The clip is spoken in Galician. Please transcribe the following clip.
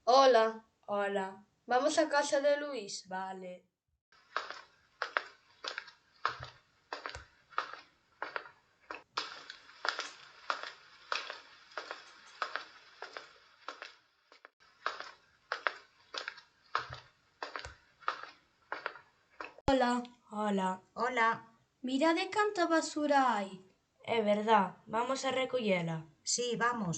Hola, Hola, vamos a casa de Luis. vale. Hola, Hola, mira de canta basura hai. é verdad, vamos a recollela. Sí, vamos.